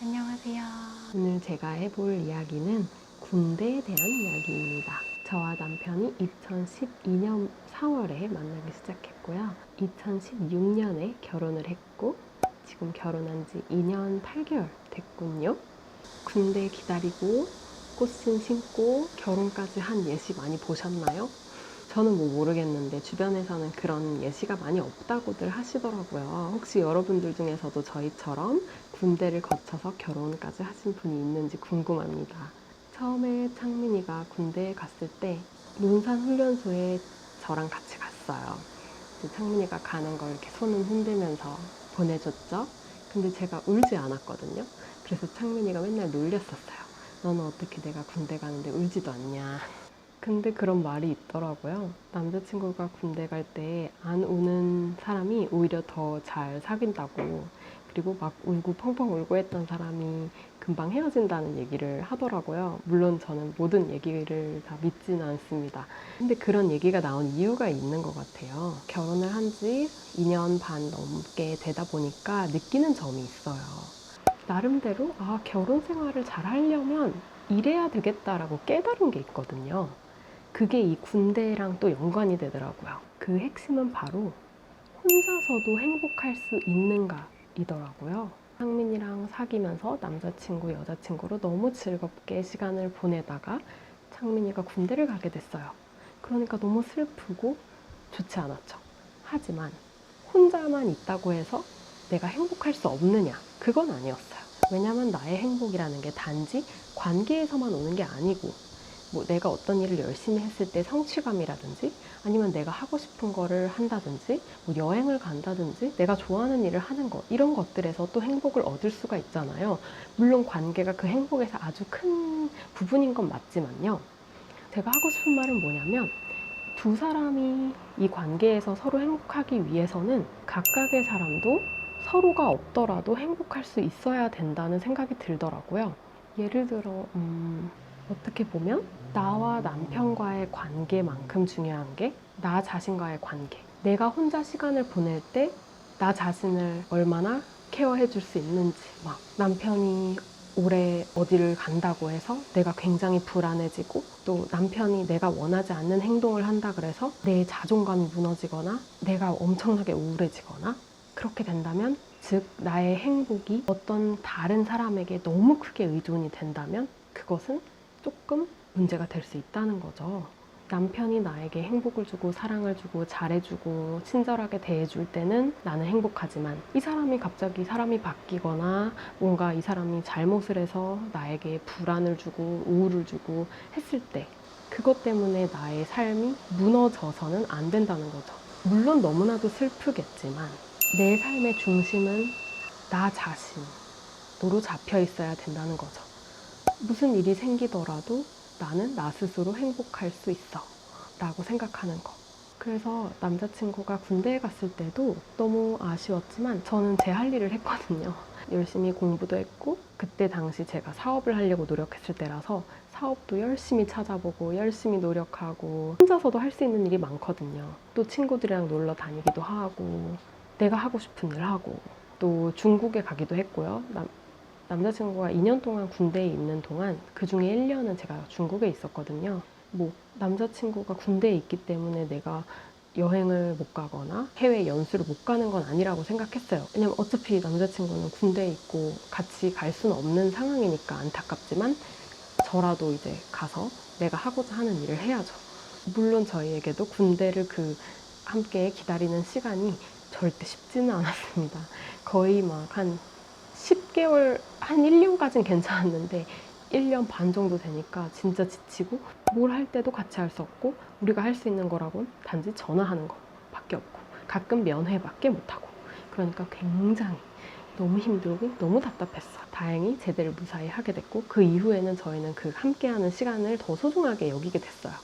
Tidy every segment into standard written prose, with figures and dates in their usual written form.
안녕하세요. 오늘 제가 해볼 이야기는 군대에 대한 이야기입니다. 저와 남편이 2012년 4월에 만나기 시작했고요. 2016년에 결혼을 했고 지금 결혼한 지 2년 8개월 됐군요. 군대 기다리고 꽃은 심고 결혼까지 한 예시 많이 보셨나요? 저는 모르겠는데 주변에서는 그런 예시가 많이 없다고들 하시더라고요. 혹시 여러분들 중에서도 저희처럼 군대를 거쳐서 결혼까지 하신 분이 있는지 궁금합니다. 처음에 창민이가 군대에 갔을 때 논산훈련소에 저랑 같이 갔어요. 창민이가 가는 걸 이렇게 손을 흔들면서 보내줬죠. 근데 제가 울지 않았거든요. 그래서 창민이가 맨날 놀렸었어요. 너는 어떻게 내가 군대 가는데 울지도 않냐. 근데 그런 말이 있더라고요. 남자친구가 군대 갈 때 안 우는 사람이 오히려 더 잘 사귄다고. 그리고 막 울고 펑펑 울고 했던 사람이 금방 헤어진다는 얘기를 하더라고요. 물론 저는 모든 얘기를 다 믿지는 않습니다. 근데 그런 얘기가 나온 이유가 있는 것 같아요. 결혼을 한 지 2년 반 넘게 되다 보니까 느끼는 점이 있어요. 나름대로 결혼 생활을 잘 하려면 이래야 되겠다라고 깨달은 게 있거든요. 그게 이 군대랑 또 연관이 되더라고요. 그 핵심은 바로 혼자서도 행복할 수 있는가 이더라고요. 상민이랑 사귀면서 남자친구, 여자친구로 너무 즐겁게 시간을 보내다가 창민이가 군대를 가게 됐어요. 그러니까 너무 슬프고 좋지 않았죠. 하지만 혼자만 있다고 해서 내가 행복할 수 없느냐? 그건 아니었어요. 왜냐면 나의 행복이라는 게 단지 관계에서만 오는 게 아니고 내가 어떤 일을 열심히 했을 때 성취감이라든지 아니면 내가 하고 싶은 거를 한다든지 여행을 간다든지 내가 좋아하는 일을 하는 것 이런 것들에서 또 행복을 얻을 수가 있잖아요. 물론 관계가 그 행복에서 아주 큰 부분인 건 맞지만요. 제가 하고 싶은 말은 뭐냐면 두 사람이 이 관계에서 서로 행복하기 위해서는 각각의 사람도 서로가 없더라도 행복할 수 있어야 된다는 생각이 들더라고요. 예를 들어 어떻게 보면 나와 남편과의 관계만큼 중요한 게 나 자신과의 관계. 내가 혼자 시간을 보낼 때 나 자신을 얼마나 케어해 줄 수 있는지. 막 남편이 올해 어디를 간다고 해서 내가 굉장히 불안해지고 또 남편이 내가 원하지 않는 행동을 한다 그래서 내 자존감이 무너지거나 내가 엄청나게 우울해지거나 그렇게 된다면 즉 나의 행복이 어떤 다른 사람에게 너무 크게 의존이 된다면 그것은 조금 문제가 될 수 있다는 거죠. 남편이 나에게 행복을 주고 사랑을 주고 잘해주고 친절하게 대해줄 때는 나는 행복하지만 이 사람이 갑자기 사람이 바뀌거나 뭔가 이 사람이 잘못을 해서 나에게 불안을 주고 우울을 주고 했을 때 그것 때문에 나의 삶이 무너져서는 안 된다는 거죠. 물론 너무나도 슬프겠지만 내 삶의 중심은 나 자신으로 잡혀 있어야 된다는 거죠. 무슨 일이 생기더라도 나는 나 스스로 행복할 수 있어 라고 생각하는 거. 그래서 남자친구가 군대에 갔을 때도 너무 아쉬웠지만 저는 제 할 일을 했거든요. 열심히 공부도 했고 그때 당시 제가 사업을 하려고 노력했을 때라서 사업도 열심히 찾아보고 열심히 노력하고 혼자서도 할 수 있는 일이 많거든요. 또 친구들이랑 놀러 다니기도 하고 내가 하고 싶은 일 하고 또 중국에 가기도 했고요. 남자친구가 2년 동안 군대에 있는 동안 그 중에 1년은 제가 중국에 있었거든요. 남자친구가 군대에 있기 때문에 내가 여행을 못 가거나 해외 연수를 못 가는 건 아니라고 생각했어요. 왜냐면 어차피 남자친구는 군대에 있고 같이 갈 수는 없는 상황이니까 안타깝지만 저라도 이제 가서 내가 하고자 하는 일을 해야죠. 물론 저희에게도 군대를 함께 기다리는 시간이 절대 쉽지는 않았습니다. 거의 막 한 10개월, 한 1년까지는 괜찮았는데 1년 반 정도 되니까 진짜 지치고 뭘 할 때도 같이 할 수 없고 우리가 할 수 있는 거라고는 단지 전화하는 거밖에 없고 가끔 면회밖에 못하고 그러니까 굉장히 너무 힘들고 너무 답답했어. 다행히 제대를 무사히 하게 됐고 그 이후에는 저희는 그 함께하는 시간을 더 소중하게 여기게 됐어요.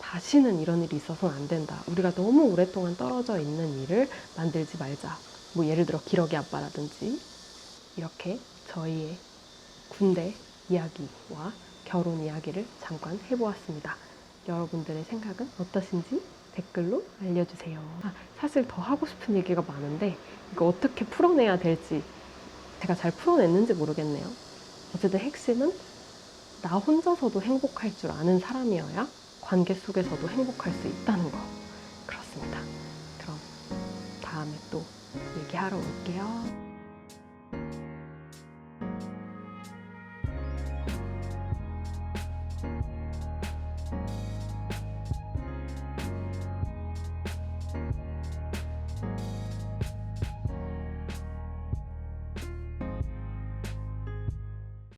다시는 이런 일이 있어서는 안 된다. 우리가 너무 오랫동안 떨어져 있는 일을 만들지 말자. 예를 들어 기러기 아빠라든지 이렇게 저희의 군대 이야기와 결혼 이야기를 잠깐 해보았습니다. 여러분들의 생각은 어떠신지 댓글로 알려주세요. 사실 더 하고 싶은 얘기가 많은데 이거 어떻게 풀어내야 될지 제가 잘 풀어냈는지 모르겠네요. 어쨌든 핵심은 나 혼자서도 행복할 줄 아는 사람이어야 관계 속에서도 행복할 수 있다는 거. 그렇습니다. 그럼 다음에 또 얘기하러 올게요.